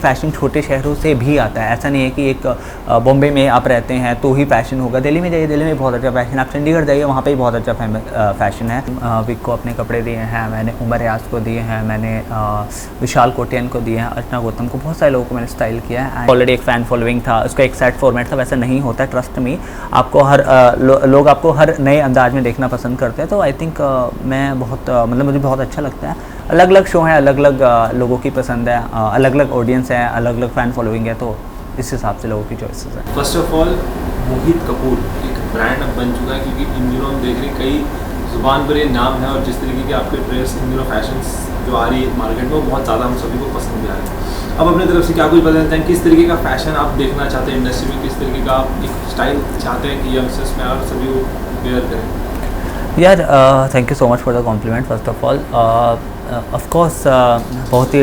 Fashion छोटे शहरों से भी आता है। ऐसा नहीं है कि एक बॉम्बे में आप रहते हैं तो ही फ़ैशन होगा। दिल्ली में जाइए, दिल्ली में बहुत अच्छा फ़ैशन, आप चंडीगढ़ जाइए वहाँ पे भी बहुत अच्छा फ़ैशन है। विक को अपने कपड़े दिए हैं मैंने, उमर रियाज को दिए हैं मैंने, विशाल कोटियन को दिए हैं, अर्चना गौतम को, बहुत सारे लोगों को मैंने स्टाइल किया है। ऑलरेडी एक फ़ैन फॉलोइंग था, उसका एक सेट फॉर्मेट था, वैसा नहीं होता है, ट्रस्ट मी। आपको हर लोग आपको हर नए अंदाज में देखना पसंद करते हैं। तो आई थिंक मैं बहुत मतलब मुझे बहुत अच्छा लगता है। अलग अलग शो हैं, अलग अलग लोगों की पसंद है, अलग अलग ऑडियंस है, अलग अलग फ़ैन फॉलोइंग है, तो इस हिसाब से लोगों की चॉइसेस हैं। फर्स्ट ऑफ ऑल मोहित कपूर एक ब्रांड अब बन चुका है, क्योंकि इन दिनों हम देख रहे हैं कई ज़ुबान पर ये नाम है, और जिस तरीके के आपके ड्रेस इन दिनों फैशन जो आ रही है मार्केट में वो बहुत ज़्यादा हम सभी को पसंद भी आ रही है। अब अपनी तरफ से क्या कुछ बताना चाहें, किस तरीके का फैशन आप देखना चाहते हैं इंडस्ट्री में, किस तरीके का आप एक स्टाइल चाहते हैं कि यंगस्टर्स में और सभी वो वेयर करें? यार thank you so much for the compliment first of all. Of course बहुत ही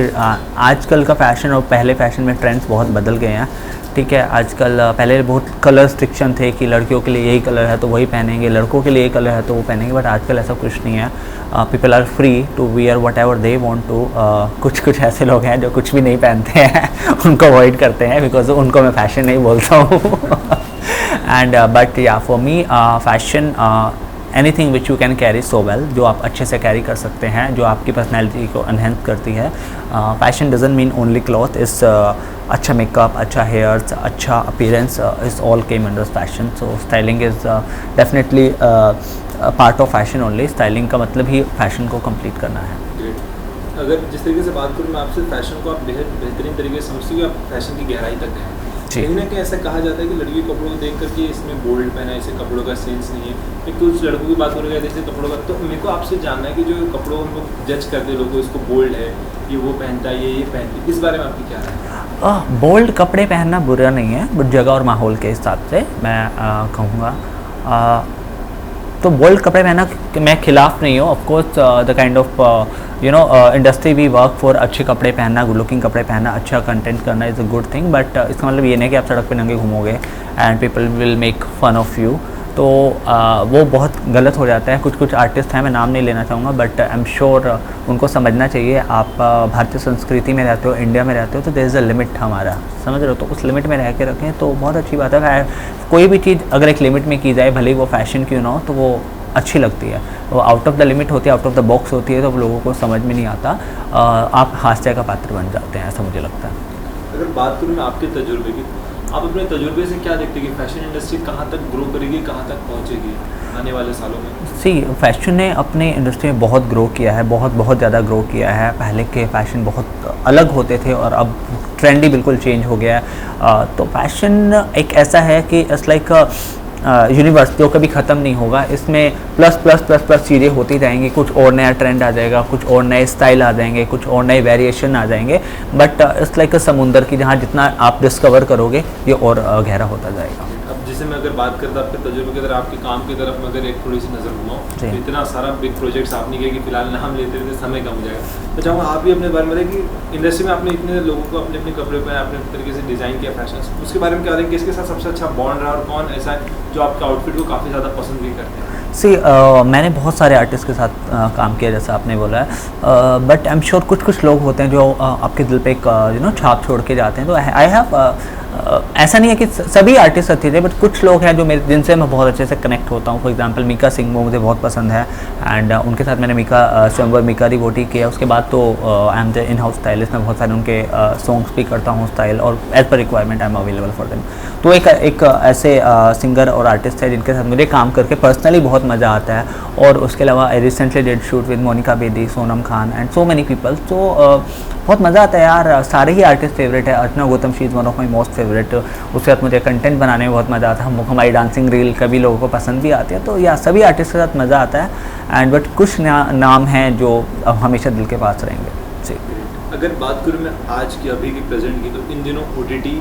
आजकल का फ़ैशन और पहले फ़ैशन में ट्रेंड्स बहुत बदल गए हैं, ठीक है। आजकल पहले बहुत कलर रिस्ट्रिक्शन थे कि लड़कियों के लिए यही कलर है तो वही पहनेंगे, लड़कों के लिए यही कलर है तो वो पहनेंगे, बट आजकल ऐसा कुछ नहीं है। People are free to wear whatever they want to. कुछ ऐसे लोग हैं जो कुछ भी नहीं पहनते हैं उनको अवॉइड करते हैं, बिकॉज उनको मैं फ़ैशन नहीं बोलता हूँ एंड बट या for me fashion anything which you can carry so well, जो आप अच्छे से कैरी कर सकते हैं, जो आपकी पर्सनैलिटी को एनहेंस करती है। Fashion doesn't mean only cloth, इस अच्छा मेकअप, अच्छा हेयर्स, अच्छा appearance is all came under fashion. So styling is definitely part of fashion only. Styling का मतलब ही फैशन को कंप्लीट करना है। अगर जिस तरीके से बात करूँ मैं आपसे, फैशन को आप बेहतरीन तरीके से समझते हो कि आप फैशन की गहराई तक गए। कहीं ना कहीं ऐसा कहा जाता है कि लड़की कपड़ों को देख करके इसमें बोल्ड पहना है, इसे कपड़ों का सेंस नहीं है। फिर कुछ लड़कों की बात करोगे जैसे कपड़ों का, तो मेरे को आपसे जानना है कि जो कपड़ों को लोग जज करते हैं, लोगों इसको बोल्ड है, ये वो पहनता है, ये पहनती है, इस बारे में आपकी क्या राय है? बोल्ड कपड़े पहनना बुरा नहीं है, बट जगह और माहौल के हिसाब से मैं कहूँगा। तो बोल्ड कपड़े पहनना मैं खिलाफ़ नहीं हूँ। Of course the kind of industry we work for, अच्छे कपड़े पहनना, गुड लुकिंग कपड़े पहनना, अच्छा कंटेंट करना is a good thing, but इसका मतलब ये नहीं कि आप सड़क पे नंगे घूमोगे and people will make fun of you, तो वो बहुत गलत हो जाता है। कुछ आर्टिस्ट हैं, मैं नाम नहीं लेना चाहूँगा, बट आई एम श्योर उनको समझना चाहिए। आप भारतीय संस्कृति में रहते हो, इंडिया में रहते हो, तो देयर इज़ अ लिमिट हमारा, समझ रहे हो, तो उस लिमिट में रह के रखें तो बहुत अच्छी बात है। कोई भी चीज़ अगर एक लिमिट में की जाए, भले ही वो फैशन क्यों ना हो, तो वो अच्छी लगती है। वो आउट ऑफ द लिमिट होती है, आउट ऑफ द बॉक्स होती है, तो लोगों को समझ में नहीं आता, आप हास्य का पात्र बन जाते हैं, ऐसा मुझे लगता है। अगर बात करूँ मैं आपके तजुर्बे की, आप अपने तजुर्बे से क्या देखते हैं कि फैशन इंडस्ट्री कहाँ तक ग्रो करेगी, कहाँ तक पहुँचेगी आने वाले सालों में? सी फैशन ने अपने इंडस्ट्री में बहुत ग्रो किया है, बहुत ज़्यादा ग्रो किया है। पहले के फैशन बहुत अलग होते थे और अब ट्रेंड ही बिल्कुल चेंज हो गया है। तो फैशन एक ऐसा है कि इट्स लाइक यूनिवर्स जो कभी ख़त्म नहीं होगा। इसमें प्लस प्लस प्लस प्लस चीज़ें होती जाएंगी, कुछ और नया ट्रेंड आ जाएगा, कुछ और नए स्टाइल आ जाएंगे, कुछ और नए वेरिएशन आ जाएंगे, बट इट्स लाइक समुंदर की, जहाँ जितना आप डिस्कवर करोगे ये और गहरा होता जाएगा। अब जैसे मैं अगर बात करता आपके तजुर्बे की तरफ, आपके काम की तरफ मैं अगर एक थोड़ी सी नज़र घुमाऊँ, तो इतना सारा बिग प्रोजेक्ट्स आपने किया कि फिलहाल नाम लेते रहते समय कम हो जाएगा। तो चाहूँगा आप भी अपने बारे में बताइए कि इंडस्ट्री में आपने इतने लोगों को अपने अपने कपड़े पर अपने तरीके से डिज़ाइन किया फैशन, उसके बारे में क्या बताएंगे, किसके साथ सबसे अच्छा बॉन्ड रहा और कौन ऐसा है जो आपके आउटफिट को काफ़ी ज़्यादा पसंद भी करते हैं? मैंने बहुत सारे आर्टिस्ट के साथ काम किया, जैसा आपने बोला है, बट आई एम श्योर कुछ लोग होते हैं जो आपके दिल पे एक छाप छोड़ के जाते हैं। तो आई हैव ऐसा नहीं है कि सभी आर्टिस्ट अच्छे थे, बट कुछ लोग हैं जो मेरे जिनसे मैं बहुत अच्छे से कनेक्ट होता हूँ। फॉर एग्जांपल मीका सिंह, वो मुझे बहुत पसंद है एंड उनके साथ मैंने स्वयंवर मीका रिवोटी किया। उसके बाद तो I am the in house stylist, मैं बहुत सारे उनके सॉन्ग्स भी करता हूँ स्टाइल, और as per requirement I am available for them. तो एक ऐसे सिंगर और आर्टिस्ट है जिनके साथ मुझे काम करके पर्सनली बहुत मज़ा आता है। और उसके अलावा I recently did shoot with Monika Bedi, Sonam Khan and so many people. तो बहुत मज़ा आता है यार, सारे ही आर्टिस्ट फेवरेट है। Archana Gautam, she is one of my most favourite. उसके साथ मुझे कंटेंट बनाने में बहुत मज़ा आता है। हमारी डांसिंग रील कभी लोगों को पसंद भी आती है। तो या सभी आर्टिस्ट के साथ मज़ा आता है एंड बट कुछ नाम हैं जो अब हमेशा दिल के पास रहेंगे। जी, अगर बात करूँ मैं आज की, अभी की, प्रेजेंट की, तो इन दिनों OTT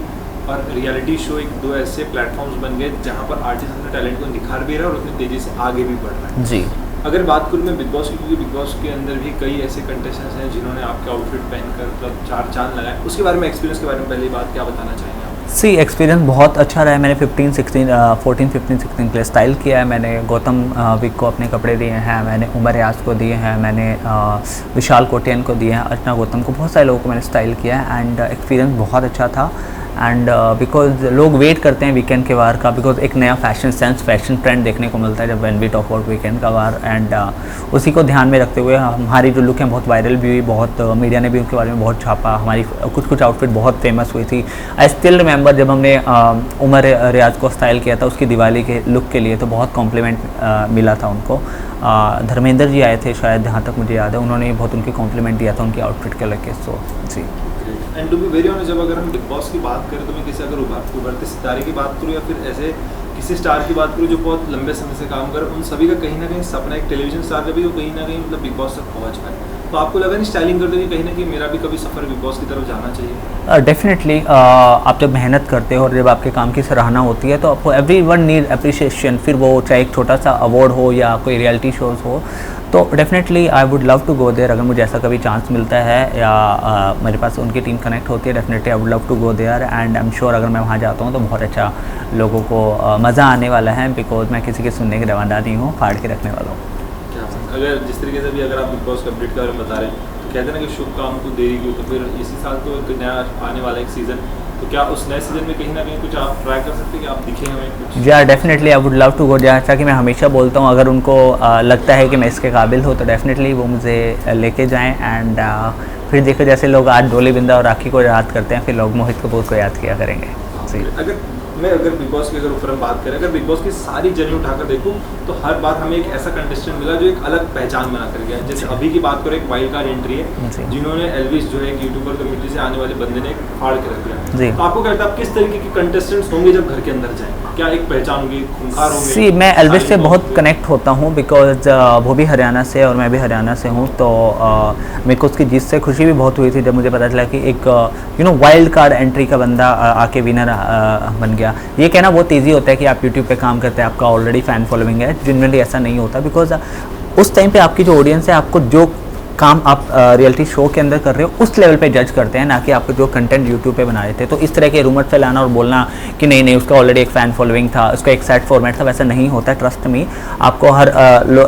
और रियलिटी शो एक दो ऐसे प्लेटफॉर्म्स बन गए जहाँ पर आर्टिस्ट अपने टैलेंट को निखार भी रहा है और उतनी तेज़ी से आगे भी बढ़ रहा है। जी, अगर बात करूँ मैं बिग बॉस की, क्योंकि बिग बॉस के अंदर भी कई ऐसे कंटेस्टेंट्स हैं जिन्होंने आपके आउटफिट पहनकर मतलब चार चांद लगाए, उसके बारे में, एक्सपीरियंस के बारे में पहली बात क्या बताना चाहेंगे आप? सी एक्सपीरियंस बहुत अच्छा रहा है। मैंने 14-15-16 के लिए स्टाइल किया है। मैंने गौतम विक को अपने कपड़े दिए हैं, मैंने उमर रियाज को दिए हैं, मैंने विशाल कोटियन को दिए हैं, अर्चना गौतम को, बहुत सारे लोगों को मैंने स्टाइल किया है एंड एक्सपीरियंस बहुत अच्छा था। एंड बिकॉज लोग वेट करते हैं वीकेंड के वार का, बिकॉज एक नया फैशन सेंस, फैशन ट्रेंड देखने को मिलता है जब when we talk about weekend का वार। एंड उसी को ध्यान में रखते हुए हमारी जो लुक है बहुत वायरल भी हुई, बहुत मीडिया ने भी उनके बारे में बहुत छापा, हमारी कुछ आउटफिट बहुत फेमस हुई थी। आई स्टिल रिमेंबर जब हमने उमर रियाज को स्टाइल किया था उसकी दिवाली के लुक के लिए, तो बहुत कॉम्प्लीमेंट मिला था उनको। धर्मेंद्र जी आए थे शायद, जहाँ तक मुझे याद है, उन्होंने बहुत उनकी कॉम्प्लीमेंट दिया था उनकी आउटफिट के लेके। सो जी। And to be very honest, जब अगर हम बिग बॉस की बात करें तो मैं किसी अगर उभरते सितारे की बात करूँ या फिर ऐसे किसी स्टार की बात करूँ जो बहुत लंबे समय से काम कर, उन सभी का कहीं ना कहीं सपना एक टेलीविजन स्टार का भी वो कहीं ना कहीं मतलब बिग बॉस तक पहुँच पाए। तो आपको लगा नहीं स्टाइलिंग करते हुए कहीं ना कहीं मेरा भी कभी सफ़र बिग बॉस की तरफ जाना चाहिए? डेफिनेटली आप जब मेहनत करते हो और जब आपके काम की सराहना होती है तो आपको एवरी वन नीड अप्रिशिएशन, फिर वो चाहे एक छोटा सा अवार्ड हो या कोई रियलिटी शोज़ हो। तो definitely I would love to go there. अगर मुझे ऐसा कभी चांस मिलता है या मेरे पास उनकी टीम कनेक्ट होती है, definitely I would love to go there and I am sure अगर मैं वहाँ जाता हूँ तो बहुत अच्छा लोगों को मज़ा आने वाला है, बिकॉज मैं किसी के सुनने के रवाना नहीं हूँ, फाड़ के रखने वाला हूँ। अगर जिस तरीके से भी अगर आप बिग बॉस कंप्लीट कर बता रहे हैं तो कहते हैं ना कि शुभ काम को देरी क्यों, तो फिर इसी साल तो एक नया आने वाला एक सीज़न, तो क्या उस नए सीज़न में कहीं ना कहीं कुछ आप ट्राई कर सकते हैं कि आप दिखें हमें कुछ? या definitely I would love to go. जैसा कि मैं हमेशा बोलता हूँ, अगर उनको लगता है कि मैं इसके काबिल हूँ तो डेफिनेटली वो मुझे लेके जाएँ एंड फिर देखो जैसे लोग आज डोली बिंदा और राखी को याद करते हैं, फिर लोग मोहित कपूर को याद किया करेंगे। जी। अगर बिग बॉस की अगर ऊपर हम बात करें, अगर बिग बॉस की सारी जर्नी उठाकर देखूं तो हर बार हमें एक ऐसा कंटेस्टेंट मिला जो एक अलग पहचान बना कर गया। जैसे अभी की बात करें, एक वाइल्ड कार्ड एंट्री है जिन्होंने एल्विस जो है एक यूट्यूबर कम्युनिटी से आने वाले बंदे ने फाड़ के रख दिया। तो आपको क्या लगता है किस तरीके के कंटेस्टेंट्स होंगे जब घर के अंदर जाएं? क्या एक पहचान होगी, खूंखार होंगे? सी मैं एल्विस से बहुत कनेक्ट होता हूँ बिकॉज वो भी हरियाणा से और मैं भी हरियाणा से हूँ, तो मेरे को उसकी जीत से खुशी भी बहुत हुई थी जब मुझे पता चला कि एक वाइल्ड कार्ड एंट्री का बंदा आके विनर बन गया। ये कहना बहुत ईजी होता है कि आप यूट्यूब पे काम करते हैं, आपका ऑलरेडी फ़ैन फॉलोइंग है। जनरली ऐसा नहीं होता, बिकॉज उस टाइम पे आपकी जो ऑडियंस है आपको जो काम आप रियलिटी शो के अंदर कर रहे हो उस लेवल पे जज करते हैं, ना कि आपको जो कंटेंट यूट्यूब पे बना रहे थे। तो इस तरह के रूमर फैलाना और बोलना कि नहीं उसका ऑलरेडी एक फ़ैन फॉलोइंग था, उसका एक सेट फॉर्मेट था, वैसा नहीं होता है। ट्रस्ट मी, आपको हर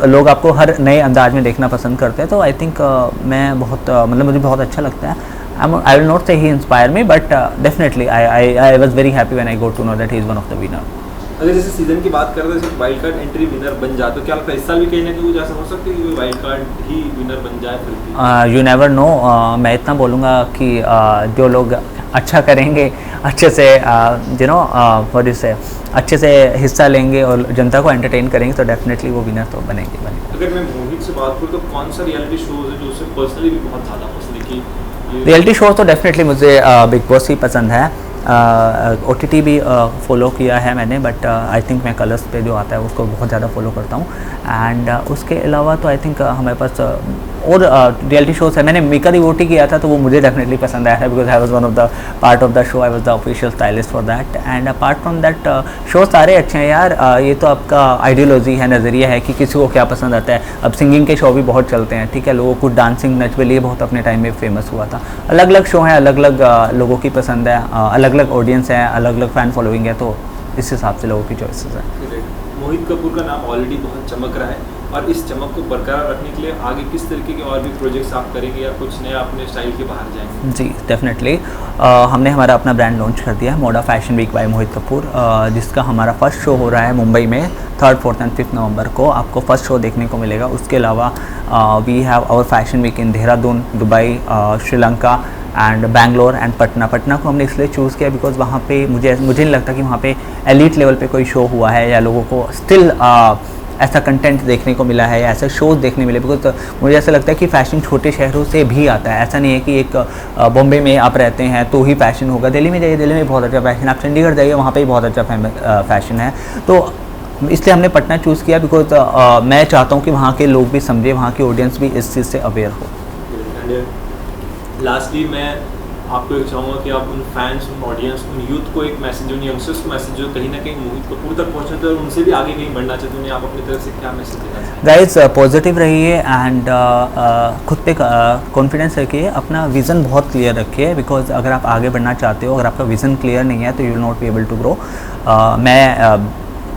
लोग आपको हर नए अंदाज में देखना पसंद करते हैं। तो आई थिंक मैं बहुत मतलब मुझे बहुत अच्छा लगता है। I will not say he inspired me, but definitely I was very happy when I got to know that he is one of the winner. अगर जैसे सीजन की बात करें तो जैसे वाइल्ड कार्ड एंट्री विनर बन जाए तो क्या लगता है इस साल भी कहीं ना कहीं कुछ ऐसा हो सकता है कि वाइल्ड कार्ड ही विनर बन जाए फिर भी? You never know। मैं इतना बोलूँगा कि जो लोग अच्छा करेंगे, अच्छे से अच्छे से हिस्सा लेंगे और जनता को एंटरटेन करेंगे तो डेफिनेटली वो विनर तो बनेंगे। अगर मैं मोहित से बात करूँ तो कौन सा रियलिटी शो है जो उसे पर्सनली भी बहुत ज़्यादा पसंद है? कि रियलिटी शो तो डेफिनेटली मुझे बिग बॉस ही पसंद है। OTT भी फॉलो किया है मैंने, बट आई थिंक मैं कलर्स पे जो आता है उसको बहुत ज़्यादा फॉलो करता हूँ। एंड उसके अलावा तो आई थिंक हमारे पास और रियलिटी शोज़ है। मैंने मिका डिवोटी किया था तो वो मुझे डेफिनेटली पसंद आया था, because I was one of the part of the show, I was the official stylist for that. And apart from that show सारे अच्छे हैं यार। ये तो आपका आइडियोलॉजी है, नज़रिया है कि किसी को क्या पसंद आता है। अब सिंगिंग के शो भी बहुत चलते हैं, ठीक है, लोगों को डांसिंग नचबली बहुत अपने टाइम में फेमस हुआ था। अलग अलग शो हैं, अलग अलग लोगों की पसंद है, अलग अलग ऑडियंस है, अलग अलग फ़ैन फॉलोइंग है, तो इस हिसाब से लोगों की चॉइसेस हैं। मोहित कपूर का नाम ऑलरेडी बहुत चमक रहा है और इस चमक को बरकरार रखने के लिए आगे किस तरीके के और भी प्रोजेक्ट्स आप करेंगे या कुछ नया अपने स्टाइल के बाहर जाएंगे? जी डेफिनेटली। हमने हमारा अपना ब्रांड लॉन्च कर दिया है, मोडा फैशन वीक बाय मोहित कपूर, जिसका हमारा फर्स्ट शो हो रहा है मुंबई में 3rd, 4th एंड 5th नवंबर को। आपको फर्स्ट शो देखने को मिलेगा। उसके अलावा we have our fashion week in Dehradun, Dubai, Sri Lanka and Bangalore and Patna. Patna को हमने इसलिए चूज़ किया बिकॉज वहाँ पे मुझे नहीं लगता कि वहाँ पे एलीट लेवल पे कोई शो हुआ है या लोगों को स्टिल ऐसा कंटेंट देखने को मिला है या ऐसे शोज़ देखने मिले। बिकॉज मुझे ऐसा लगता है कि फ़ैशन छोटे शहरों से भी आता है। ऐसा नहीं है कि एक बॉम्बे में आप रहते हैं तो ही फ़ैशन होगा। दिल्ली में जाइए, दिल्ली में बहुत अच्छा फ़ैशन, आप चंडीगढ़ जाइए वहाँ पे भी बहुत अच्छा फ़ैशन है। तो इसलिए हमने पटना चूज़ किया बिकॉज मैं चाहता हूँ कि वहाँ के लोग भी समझे, वहाँ की ऑडियंस भी इस चीज़ से अवेयर हो। लास्टली मैं आपको एक चाहूँगा कि आप उन फैंस, उन ऑडियंस, उन यूथ को एक मैसेज, उन यंगस्टर्स को मैसेज जो कहीं ना कहीं मोहित कपूर तक पहुँचना चाहते हैं और उनसे भी आगे कहीं बढ़ना चाहते हैं, उन्हें आप अपनी तरफ से क्या मैसेज देना चाहेंगे? गाइस पॉजिटिव रहिए एंड खुद पे कॉन्फिडेंस रखिए, अपना विज़न बहुत क्लियर रखिए, बिकॉज अगर आप आगे बढ़ना चाहते हो, अगर आपका विज़न क्लियर नहीं है तो you will not be able to grow.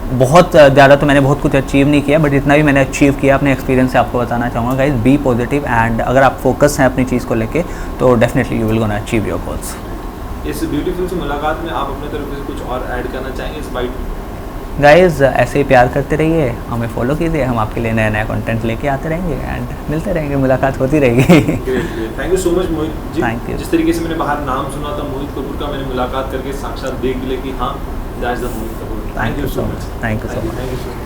बहुत ज़्यादा तो मैंने बहुत कुछ अचीव नहीं किया, बट जितना भी मैंने अचीव किया अपने एक्सपीरियंस से आपको बताना चाहूँगा। गाइस बी पॉजिटिव एंड अगर आप फोकस हैं अपनी चीज़ को लेके तो definitely you will gonna achieve your goals. इस ब्यूटीफुल से मुलाकात में आप अपने तरफ से कुछ और ऐड करना चाहेंगे इस बाइट? गाइस ऐसे ही प्यार करते रहिए, हमें फॉलो कीजिए, हम आपके लिए नया नया कंटेंट लेके आते रहेंगे एंड मिलते रहेंगे, मुलाकात होती रहेगी। Thank you so much Mohit ji. Thank you. जिस तरीके से मैंने बाहर नाम सुना था मोहित कपूर का, मैंने मुलाकात करके साक्षात देख लिया कि हाँ that's the Mohit Kapoor. Thank you so much. Thank you so much. Thank you so much.